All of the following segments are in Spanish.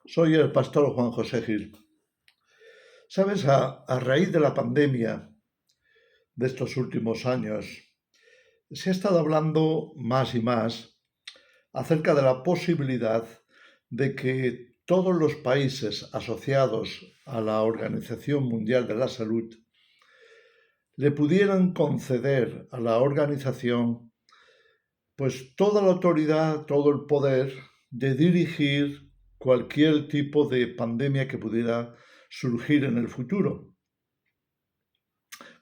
Soy el pastor Juan José Gil. Sabes, a raíz de la pandemia de estos últimos años, se ha estado hablando más y más acerca de la posibilidad de que todos los países asociados a la Organización Mundial de la Salud le pudieran conceder a la organización pues toda la autoridad, todo el poder de dirigir cualquier tipo de pandemia que pudiera surgir en el futuro,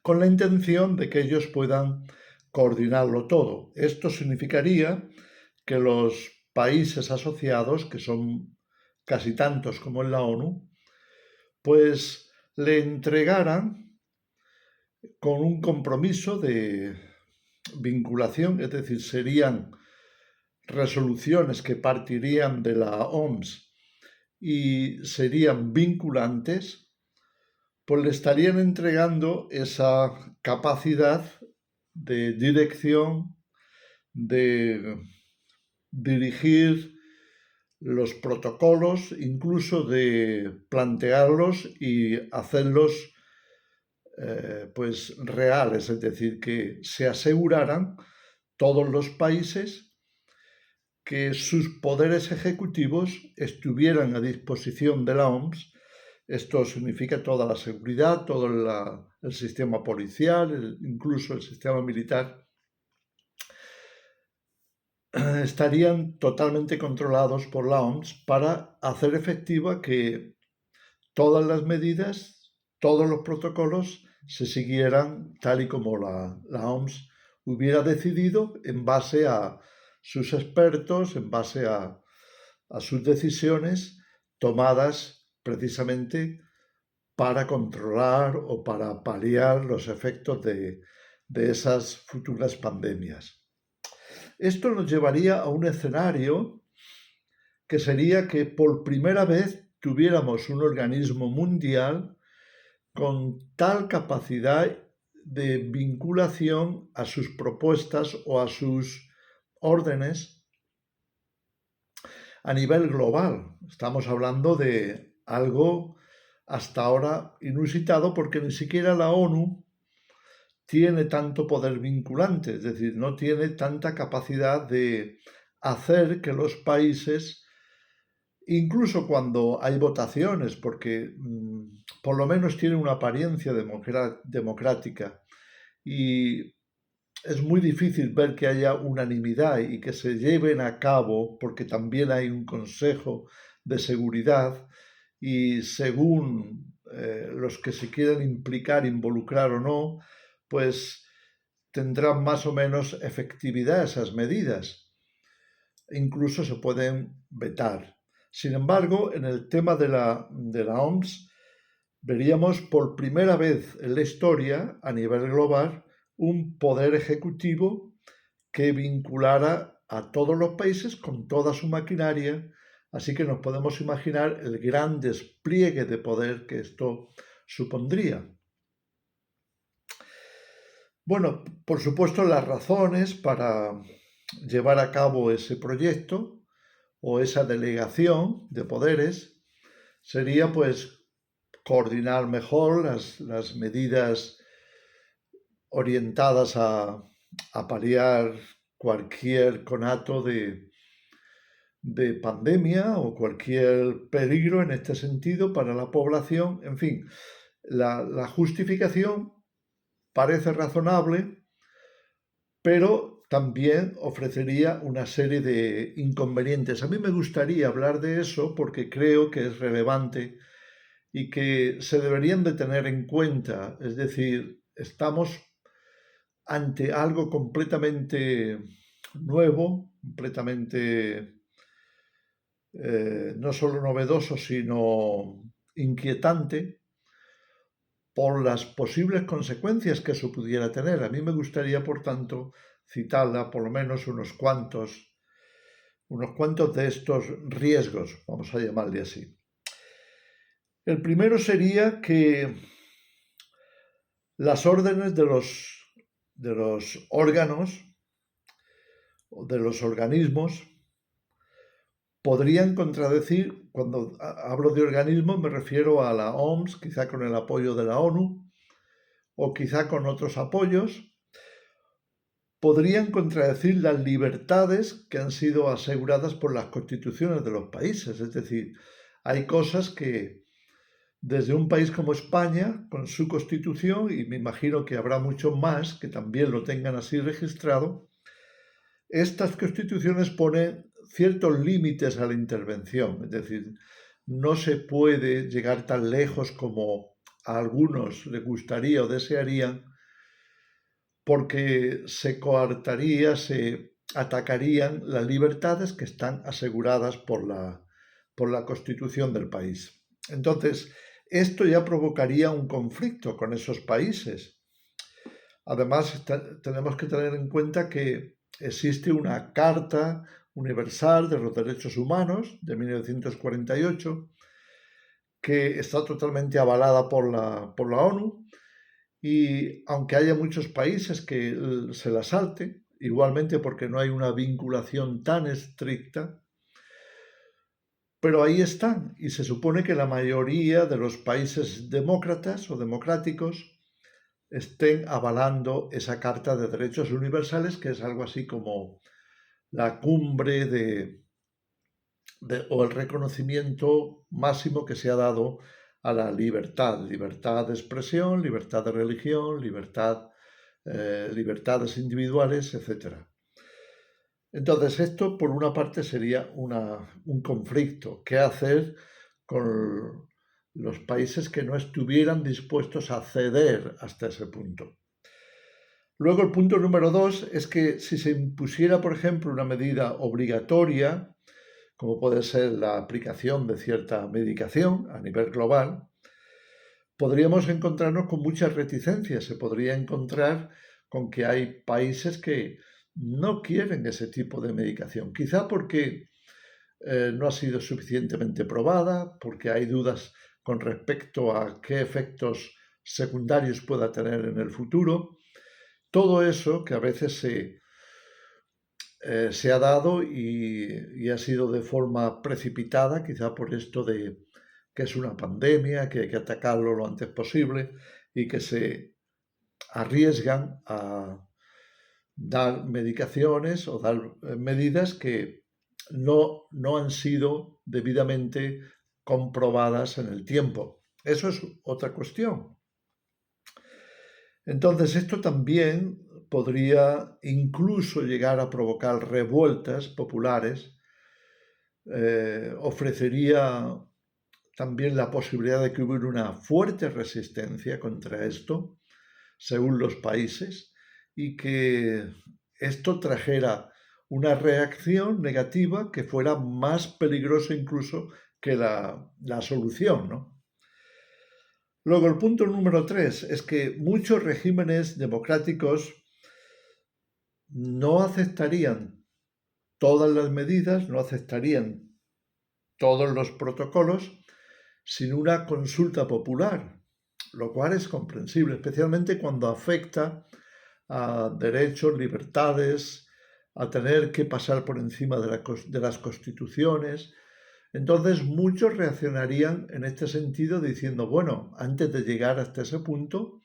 con la intención de que ellos puedan coordinarlo todo. Esto significaría que los países asociados, que son casi tantos como en la ONU, pues le entregaran con un compromiso de vinculación, es decir, serían resoluciones que partirían de la OMS y serían vinculantes, pues le estarían entregando esa capacidad de dirección, de dirigir los protocolos, incluso de plantearlos y hacerlos pues reales, es decir, que se aseguraran todos los países que sus poderes ejecutivos estuvieran a disposición de la OMS. Esto significa toda la seguridad, todo el sistema policial, incluso el sistema militar, estarían totalmente controlados por la OMS para hacer efectiva que todas las medidas, todos los protocolos se siguieran tal y como la OMS hubiera decidido en base a sus expertos, en base a sus decisiones tomadas precisamente para controlar o para paliar los efectos de esas futuras pandemias. Esto nos llevaría a un escenario que sería que por primera vez tuviéramos un organismo mundial con tal capacidad de vinculación a sus propuestas o a sus órdenes a nivel global. Estamos hablando de algo hasta ahora inusitado porque ni siquiera la ONU tiene tanto poder vinculante, es decir, no tiene tanta capacidad de hacer que los países, incluso cuando hay votaciones, porque por lo menos tiene una apariencia democrática y es muy difícil ver que haya unanimidad y que se lleven a cabo, porque también hay un Consejo de Seguridad y según los que se quieran implicar, involucrar o no, pues tendrán más o menos efectividad esas medidas. Incluso se pueden vetar. Sin embargo, en el tema de la OMS, veríamos por primera vez en la historia, a nivel global, un poder ejecutivo que vinculara a todos los países con toda su maquinaria, así que nos podemos imaginar el gran despliegue de poder que esto supondría. Bueno, por supuesto, las razones para llevar a cabo ese proyecto o esa delegación de poderes sería pues coordinar mejor las medidas orientadas a paliar cualquier conato de pandemia o cualquier peligro en este sentido para la población. En fin, la justificación parece razonable, pero también ofrecería una serie de inconvenientes. A mí me gustaría hablar de eso porque creo que es relevante y que se deberían de tener en cuenta. Es decir, estamos ante algo completamente nuevo, completamente no solo novedoso, sino inquietante por las posibles consecuencias que eso pudiera tener. A mí me gustaría, por tanto, citarla por lo menos unos cuantos de estos riesgos, vamos a llamarle así. El primero sería que las órdenes de los órganos o de los organismos podrían contradecir cuando hablo de organismos me refiero a la OMS, quizá con el apoyo de la ONU o quizá con otros apoyos, podrían contradecir las libertades que han sido aseguradas por las constituciones de los países. Es decir, hay cosas que desde un país como España, con su constitución, y me imagino que habrá muchos más que también lo tengan así registrado, estas constituciones ponen ciertos límites a la intervención. Es decir, no se puede llegar tan lejos como a algunos les gustaría o desearían, porque se coartaría, se atacarían las libertades que están aseguradas por la Constitución del país. Entonces, esto ya provocaría un conflicto con esos países. Además, tenemos que tener en cuenta que existe una Carta Universal de los Derechos Humanos de 1948 que está totalmente avalada por la ONU, y aunque haya muchos países que se la salten, igualmente porque no hay una vinculación tan estricta, pero ahí están, y se supone que la mayoría de los países demócratas o democráticos estén avalando esa Carta de Derechos Universales, que es algo así como la cumbre o el reconocimiento máximo que se ha dado a la libertad, libertad de expresión, libertad de religión, libertades individuales, etc. Entonces, esto por una parte sería un conflicto. ¿Qué hacer con los países que no estuvieran dispuestos a ceder hasta ese punto? Luego, el punto número 2 es que si se impusiera, por ejemplo, una medida obligatoria, como puede ser la aplicación de cierta medicación a nivel global, podríamos encontrarnos con muchas reticencias. Se podría encontrar con que hay países que no quieren ese tipo de medicación, quizá porque no ha sido suficientemente probada, porque hay dudas con respecto a qué efectos secundarios pueda tener en el futuro. Todo eso que a veces se ha dado y ha sido de forma precipitada, quizá por esto de que es una pandemia, que hay que atacarlo lo antes posible y que se arriesgan a dar medicaciones o dar medidas que no han sido debidamente comprobadas en el tiempo. Eso es otra cuestión. Entonces, esto también podría incluso llegar a provocar revueltas populares, ofrecería también la posibilidad de que hubiera una fuerte resistencia contra esto, según los países, y que esto trajera una reacción negativa que fuera más peligrosa incluso que la solución, ¿no? Luego, el punto número 3 es que muchos regímenes democráticos no aceptarían todas las medidas, no aceptarían todos los protocolos sin una consulta popular, lo cual es comprensible, especialmente cuando afecta a derechos, libertades, a tener que pasar por encima de las constituciones. Entonces muchos reaccionarían en este sentido diciendo, bueno, antes de llegar hasta ese punto,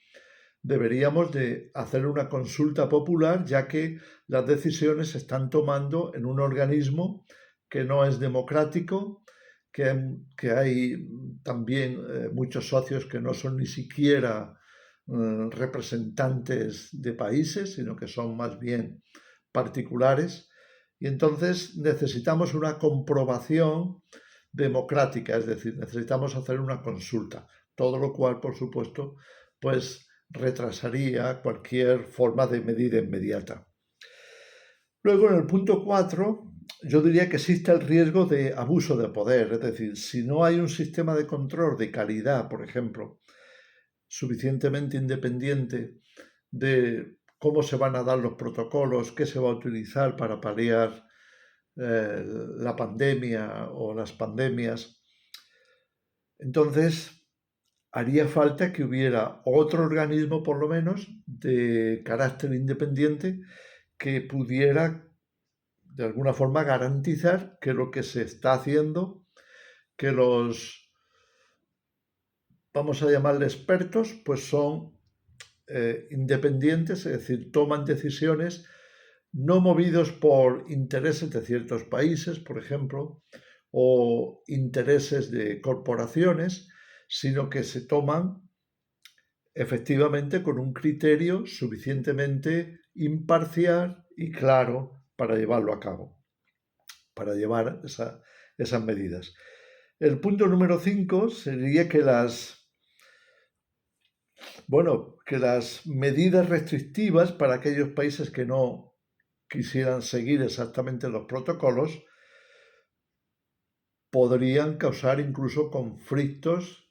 deberíamos de hacer una consulta popular, ya que las decisiones se están tomando en un organismo que no es democrático, que hay también muchos socios que no son ni siquiera representantes de países, sino que son más bien particulares. Y entonces necesitamos una comprobación democrática, es decir, necesitamos hacer una consulta, todo lo cual, por supuesto, pues retrasaría cualquier forma de medida inmediata. Luego, en el punto 4, yo diría que existe el riesgo de abuso de poder, es decir, si no hay un sistema de control de calidad, por ejemplo, suficientemente independiente de cómo se van a dar los protocolos, qué se va a utilizar para paliar la pandemia o las pandemias, entonces haría falta que hubiera otro organismo, por lo menos, de carácter independiente que pudiera de alguna forma garantizar que lo que se está haciendo que los, vamos a llamarle expertos, pues son independientes, es decir, toman decisiones no movidos por intereses de ciertos países, por ejemplo, o intereses de corporaciones, sino que se toman efectivamente con un criterio suficientemente imparcial y claro para llevarlo a cabo, para llevar esas medidas. El punto número 5 sería que que las medidas restrictivas para aquellos países que no quisieran seguir exactamente los protocolos podrían causar incluso conflictos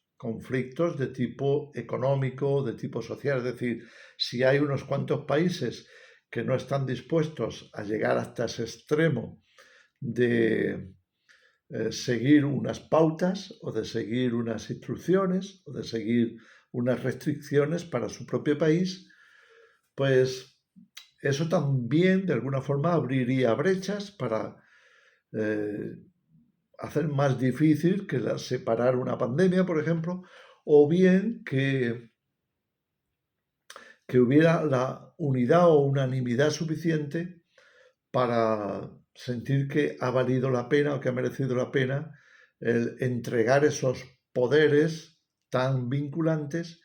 de tipo económico, de tipo social. Es decir, si hay unos cuantos países que no están dispuestos a llegar hasta ese extremo de seguir unas pautas o de seguir unas instrucciones o de seguir unas restricciones para su propio país, pues eso también de alguna forma abriría brechas para hacer más difícil que separar una pandemia, por ejemplo, o bien que hubiera la unidad o unanimidad suficiente para sentir que ha valido la pena o que ha merecido la pena el entregar esos poderes tan vinculantes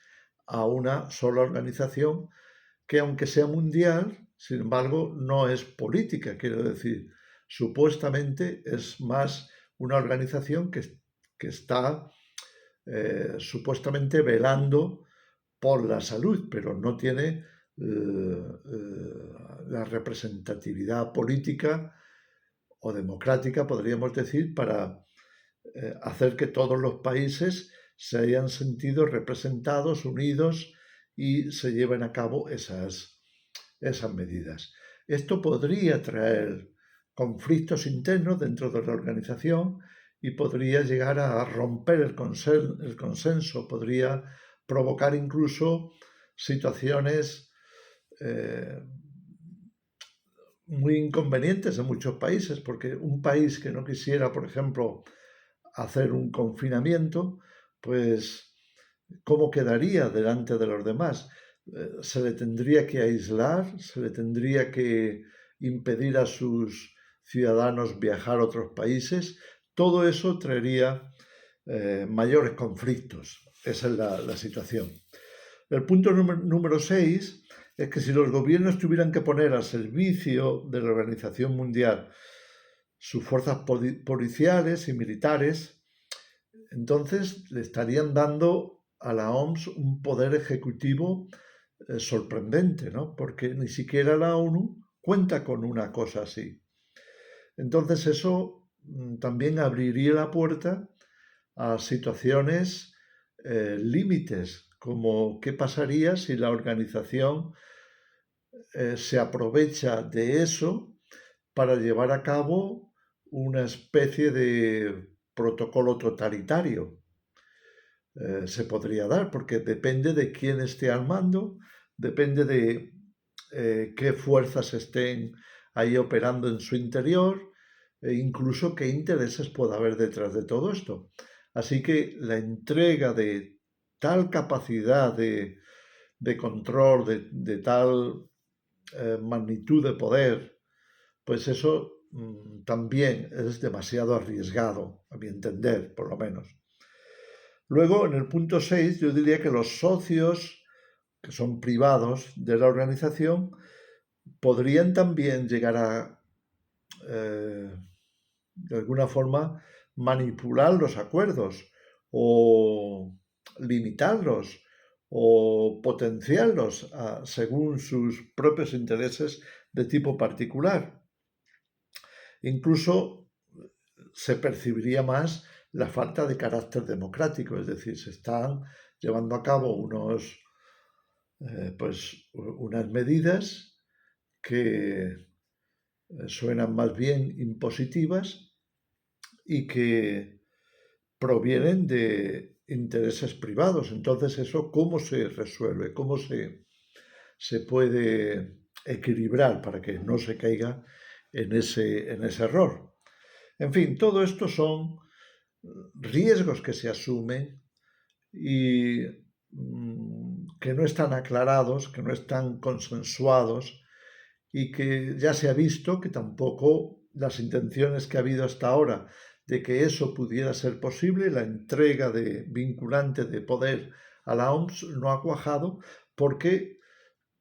a una sola organización que, aunque sea mundial, sin embargo, no es política, quiero decir, supuestamente es más una organización que está supuestamente velando por la salud, pero no tiene la representatividad política o democrática, podríamos decir, para hacer que todos los países se hayan sentido representados, unidos y se lleven a cabo esas medidas. Esto podría traer conflictos internos dentro de la organización y podría llegar a romper el consenso, podría provocar incluso situaciones muy inconvenientes en muchos países, porque un país que no quisiera, por ejemplo, hacer un confinamiento, pues ¿cómo quedaría delante de los demás? Se le tendría que aislar, se le tendría que impedir a sus ciudadanos viajar a otros países. Todo eso traería mayores conflictos. Esa es la situación. El punto número 6 es que si los gobiernos tuvieran que poner al servicio de la Organización Mundial sus fuerzas policiales y militares, entonces le estarían dando a la OMS un poder ejecutivo sorprendente, ¿no? Porque ni siquiera la ONU cuenta con una cosa así. Entonces eso también abriría la puerta a situaciones límites, como qué pasaría si la organización se aprovecha de eso para llevar a cabo una especie de protocolo totalitario. Se podría dar, porque depende de quién esté al mando, depende de qué fuerzas estén ahí operando en su interior, e incluso qué intereses pueda haber detrás de todo esto. Así que la entrega de tal capacidad de control, de tal magnitud de poder, pues eso también es demasiado arriesgado, a mi entender, por lo menos. Luego, en el punto 6, yo diría que los socios, que son privados de la organización, podrían también llegar a, de alguna forma, manipular los acuerdos o limitarlos o potenciarlos según sus propios intereses de tipo particular. Incluso se percibiría más la falta de carácter democrático, es decir, se están llevando a cabo unas medidas que suenan más bien impositivas y que provienen de intereses privados. Entonces, ¿eso cómo se resuelve? ¿Cómo se puede equilibrar para que no se caiga en ese error? En fin, todo esto son riesgos que se asumen y que no están aclarados, que no están consensuados y que ya se ha visto que tampoco las intenciones que ha habido hasta ahora de que eso pudiera ser posible, la entrega de vinculante de poder a la OMS no ha cuajado porque,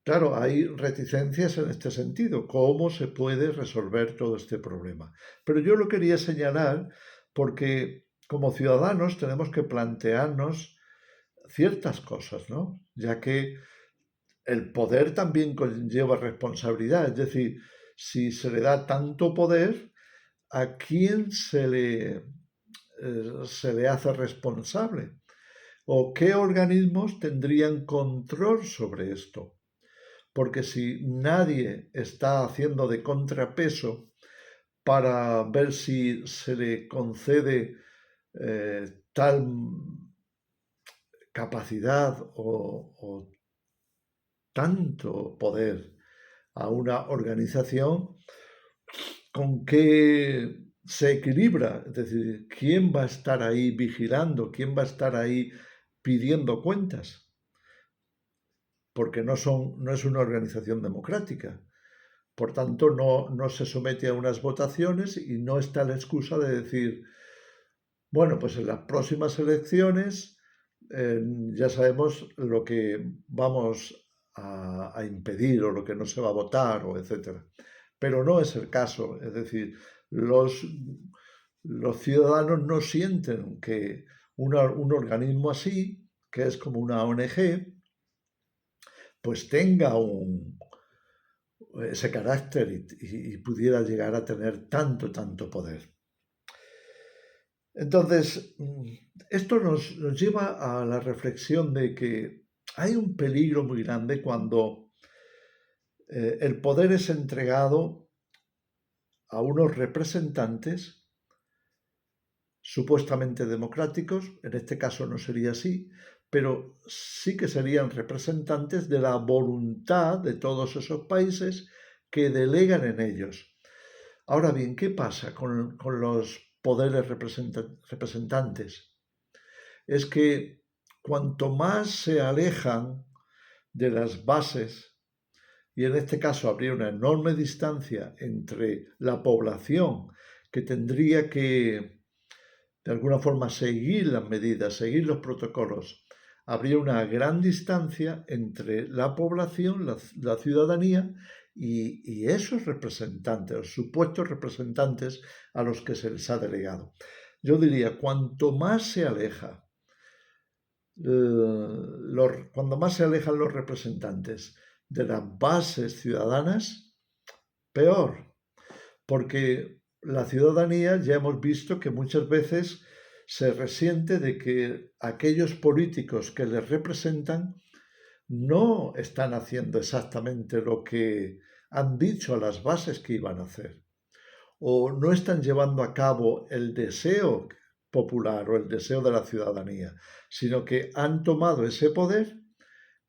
claro, hay reticencias en este sentido. ¿Cómo se puede resolver todo este problema? Pero yo lo quería señalar porque como ciudadanos tenemos que plantearnos ciertas cosas, ¿no? Ya que el poder también conlleva responsabilidad, es decir, si se le da tanto poder, ¿a quién se le hace responsable? ¿O qué organismos tendrían control sobre esto? Porque si nadie está haciendo de contrapeso para ver si se le concede tal capacidad o tanto poder a una organización, ¿con qué se equilibra? Es decir, ¿quién va a estar ahí vigilando? ¿Quién va a estar ahí pidiendo cuentas? Porque no es una organización democrática. Por tanto, no se somete a unas votaciones y no está la excusa de decir, bueno, pues en las próximas elecciones ya sabemos lo que vamos a impedir o lo que no se va a votar, o etcétera. Pero no es el caso. Es decir, los ciudadanos no sienten que un organismo así, que es como una ONG, pues tenga ese carácter y pudiera llegar a tener tanto poder. Entonces, esto nos lleva a la reflexión de que hay un peligro muy grande cuando el poder es entregado a unos representantes supuestamente democráticos, en este caso no sería así, pero sí que serían representantes de la voluntad de todos esos países que delegan en ellos. Ahora bien, ¿qué pasa con los poderes representantes? Es que cuanto más se alejan de las bases, y en este caso habría una enorme distancia entre la población que tendría que de alguna forma seguir las medidas, seguir los protocolos, habría una gran distancia entre la población, la ciudadanía y esos representantes, los supuestos representantes a los que se les ha delegado. Yo diría, cuanto más se aleja, cuando más se alejan los representantes de las bases ciudadanas, peor, porque la ciudadanía ya hemos visto que muchas veces se resiente de que aquellos políticos que les representan no están haciendo exactamente lo que han dicho a las bases que iban a hacer, o no están llevando a cabo el deseo popular o el deseo de la ciudadanía, sino que han tomado ese poder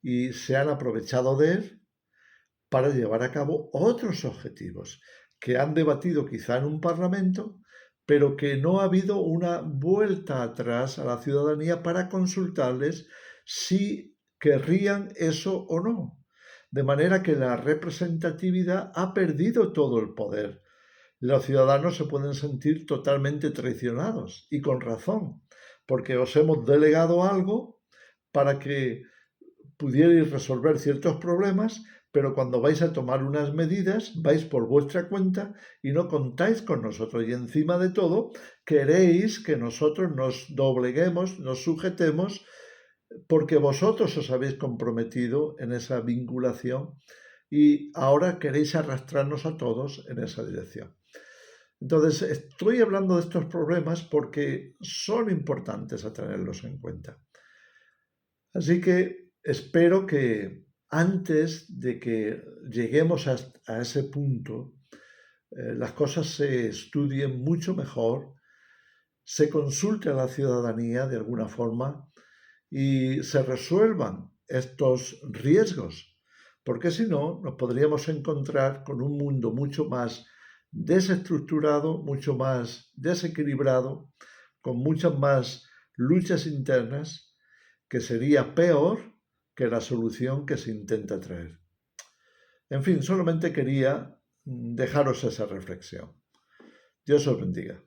y se han aprovechado de él para llevar a cabo otros objetivos que han debatido quizá en un parlamento, pero que no ha habido una vuelta atrás a la ciudadanía para consultarles si querrían eso o no. De manera que la representatividad ha perdido todo el poder. Los ciudadanos se pueden sentir totalmente traicionados y con razón, porque os hemos delegado algo para que pudierais resolver ciertos problemas, pero cuando vais a tomar unas medidas vais por vuestra cuenta y no contáis con nosotros. Y encima de todo, queréis que nosotros nos dobleguemos, nos sujetemos, porque vosotros os habéis comprometido en esa vinculación y ahora queréis arrastrarnos a todos en esa dirección. Entonces, estoy hablando de estos problemas porque son importantes a tenerlos en cuenta. Así que espero que antes de que lleguemos a ese punto, las cosas se estudien mucho mejor, se consulte a la ciudadanía de alguna forma y se resuelvan estos riesgos, porque si no, nos podríamos encontrar con un mundo mucho más desestructurado, mucho más desequilibrado, con muchas más luchas internas, que sería peor que la solución que se intenta traer. En fin, solamente quería dejaros esa reflexión. Dios os bendiga.